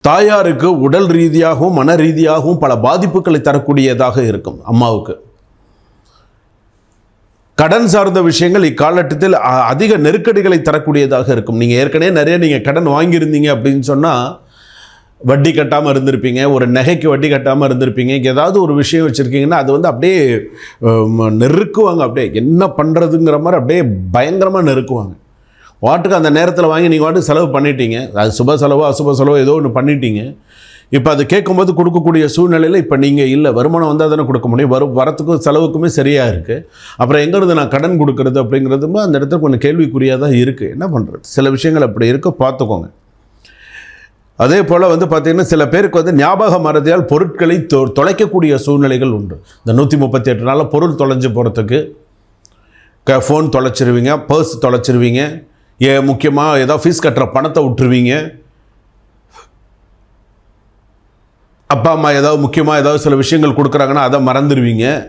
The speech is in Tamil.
தாயாருக்கு உடல் ரீதியாகவும் மன ரீதியாகவும் பல பாதிப்புகளை தரக்கூடியதாக இருக்கும். அம்மாவுக்கு கடன் சார்ந்த விஷயங்கள் இக்காலகட்டத்தில் அதிக நெருக்கடிகளை தரக்கூடியதாக இருக்கும். நீங்கள் ஏற்கனவே நிறைய கடன் வாங்கியிருந்தீங்க அப்படின்னு சொன்னால் வட்டி கட்டாமல் இருந்திருப்பீங்க, ஒரு நகைக்கு வட்டி கட்டாமல் இருந்திருப்பீங்க, ஏதாவது ஒரு விஷயம் வச்சுருக்கீங்கன்னா அது அப்படியே நெருக்குவாங்க. அப்படியே என்ன பண்ணுறதுங்கிற மாதிரி அப்படியே பயங்கரமாக நெருக்குவாங்க. வாட்டுக்கு அந்த நேரத்தில் வாங்கி நீங்கள் வாட்டுக்கு செலவு பண்ணிட்டீங்க. அது சுப செலவோ அசுப செலவோ ஏதோ ஒன்று பண்ணிட்டீங்க. இப்போ அது கேட்கும்போது கொடுக்கக்கூடிய சூழ்நிலையில் இப்போ நீங்கள் இல்லை, வருமானம் வந்தால் தானே கொடுக்க முடியும். வரத்துக்கும் செலவுக்குமே சரியாக இருக்குது. அப்புறம் எங்கேருந்து நான் கடன் கொடுக்குறது அப்படிங்கிறதுமே அந்த இடத்துல கொஞ்சம் கேள்விக்குறியாக தான் இருக்குது. என்ன பண்ணுறது, சில விஷயங்கள் அப்படி இருக்க பார்த்துக்கோங்க. அதே போல் பார்த்திங்கன்னா சில பேருக்கு ஞாபக மறதியால் பொருட்களை தொலைக்கக்கூடிய சூழ்நிலைகள் உண்டு. இந்த 138 நாளில் பொருள் தொலைஞ்சு போகிறதுக்கு ஃபோன் தொலைச்சிருவீங்க, பர்ஸ் தொலைச்சிருவீங்க, முக்கியமாக ஏதாவது ஃபீஸ் கட்டுற பணத்தை விட்டுருவீங்க, அப்பா அம்மா ஏதாவது முக்கியமாக ஏதாவது சில விஷயங்கள் கொடுக்குறாங்கன்னா அதை மறந்துடுவீங்க.